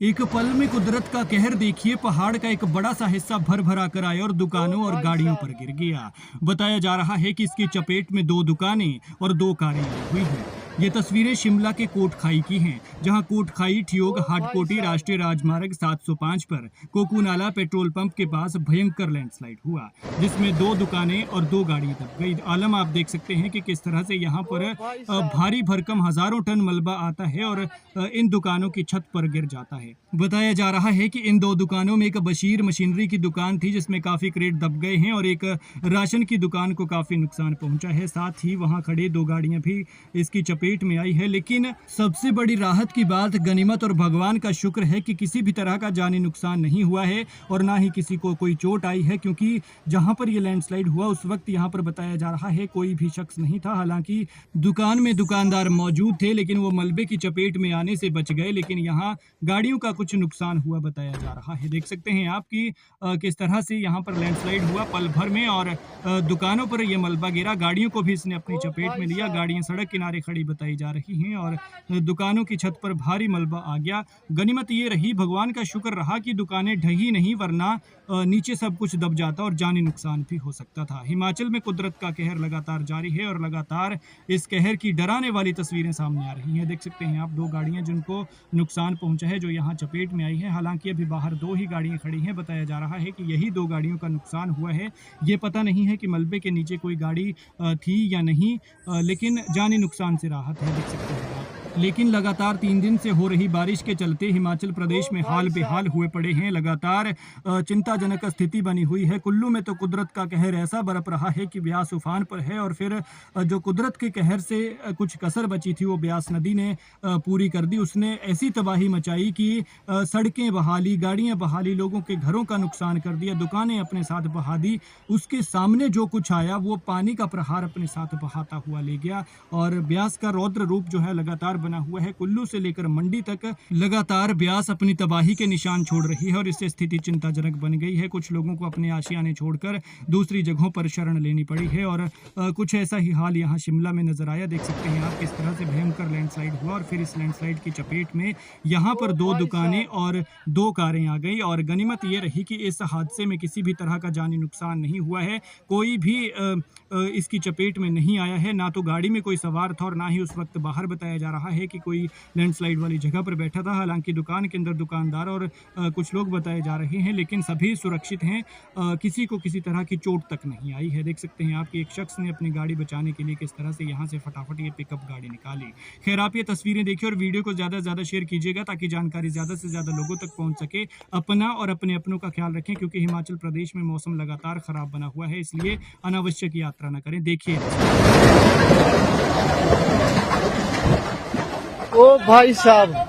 एक पल में कुदरत का कहर देखिए। पहाड़ का एक बड़ा सा हिस्सा भर भरा कर आया और दुकानों और गाड़ियों पर गिर गया। बताया जा रहा है कि इसकी चपेट में 2 दुकानें और 2 कारें आई हुई हैं। ये तस्वीरें शिमला के कोटखाई की हैं, जहां कोटखाई ठियोग हाटकोटी राष्ट्रीय राजमार्ग 705 पर कोकूनाला पेट्रोल पंप के पास भयंकर लैंडस्लाइड हुआ, जिसमें 2 दुकानें और 2 गाड़ियां दब गई। आलम आप देख सकते हैं कि किस तरह से यहाँ पर भारी भरकम हजारों टन मलबा आता है और इन दुकानों की छत पर गिर जाता है। बताया जा रहा है कि इन 2 दुकानों में एक बशीर मशीनरी की दुकान थी, जिसमें काफी क्रेट दब गए हैं और एक राशन की दुकान को काफी नुकसान पहुंचा है। साथ ही वहां खड़े 2 गाड़ियां भी इसकी चपेट में आई है। लेकिन सबसे बड़ी राहत की बात, गनीमत और भगवान का शुक्र है कि किसी भी तरह का जानी नुकसान नहीं हुआ है और ना ही किसी को कोई चोट आई है, क्योंकि जहां पर यह लैंडस्लाइड हुआ उस वक्त यहां पर बताया जा रहा है कोई भी शख्स नहीं था। हालांकि दुकान में दुकानदार मौजूद थे, लेकिन वो मलबे की चपेट में आने से बच गए। लेकिन यहाँ गाड़ियों का कुछ नुकसान हुआ बताया जा रहा है। देख सकते हैं आप कि किस तरह से यहाँ पर लैंडस्लाइड हुआ पल भर में और दुकानों पर यह मलबा गिरा। गाड़ियों को भी इसने अपनी चपेट में लिया। गाड़ियां सड़क किनारे खड़ी बताई जा रही हैं और दुकानों की छत पर भारी मलबा आ गया। गनीमत ये रही, भगवान का शुक्र रहा कि दुकानें ढही नहीं, वरना नीचे सब कुछ दब जाता और जानी नुकसान भी हो सकता था। हिमाचल में कुदरत का कहर लगातार जारी है और लगातार इस कहर की डराने वाली तस्वीरें सामने आ रही हैं। देख सकते हैं आप 2 गाड़ियां जिनको नुकसान पहुंचा है, जो यहाँ चपेट में आई है। हालांकि अभी बाहर 2 ही गाड़ियां खड़ी हैं। बताया जा रहा है कि यही 2 गाड़ियों का नुकसान हुआ है। ये पता नहीं है कि मलबे के नीचे कोई गाड़ी थी या नहीं, लेकिन जानी नुकसान से राहत है। देख सकते हैं आप। लेकिन लगातार 3 दिन से हो रही बारिश के चलते हिमाचल प्रदेश में हाल बेहाल हुए पड़े हैं। लगातार चिंताजनक स्थिति बनी हुई है। कुल्लू में तो कुदरत का कहर ऐसा बरप रहा है कि ब्यास उफान पर है और फिर जो कुदरत के कहर से कुछ कसर बची थी वो ब्यास नदी ने पूरी कर दी। उसने ऐसी तबाही मचाई कि सड़कें बहा ली, गाड़ियां बहा ली, लोगों के घरों का नुकसान कर दिया, दुकानें अपने साथ बहा दी। उसके सामने जो कुछ आया वो पानी का प्रहार अपने साथ बहाता हुआ ले गया और ब्यास का रौद्र रूप जो है लगातार बना हुआ है। कुल्लू से लेकर मंडी तक लगातार ब्यास अपनी तबाही के निशान छोड़ रही है और इससे स्थिति चिंताजनक बन गई है। कुछ लोगों को अपने आशियाने छोड़कर दूसरी जगहों पर शरण लेनी पड़ी है और कुछ ऐसा ही हाल यहाँ शिमला में नजर आया। देख सकते हैं आप किस तरह से भयंकर लैंडस्लाइड हुआ और फिर इस लैंडस्लाइड की चपेट में यहाँ पर 2 दुकानें और 2 कारें आ गई। और गनीमत ये रही कि इस हादसे में किसी भी तरह का जानी नुकसान नहीं हुआ है। कोई भी इसकी चपेट में नहीं आया है, ना तो गाड़ी में कोई सवार था और ना ही उस वक्त बाहर बताया जा रहा है कि कोई लैंडस्लाइड वाली जगह पर बैठा था। हालांकि दुकान के अंदर दुकानदार और कुछ लोग बताए जा रहे हैं, लेकिन सभी सुरक्षित हैं। किसी को किसी तरह की चोट तक नहीं आई है। देख सकते हैं आप कि एक शख्स ने अपनी गाड़ी बचाने के लिए किस तरह से यहाँ से फटाफट ये पिकअप गाड़ी निकाली। खैर, आप ये तस्वीरें देखिए और वीडियो को ज़्यादा से ज़्यादा शेयर कीजिएगा ताकि जानकारी ज़्यादा से ज़्यादा लोगों तक पहुँच सके। अपना और अपने अपनों का ख्याल रखें, क्योंकि हिमाचल प्रदेश में मौसम लगातार खराब बना हुआ है, इसलिए अनावश्यक यात्रा न करें। देखिए ओ भाई साहब।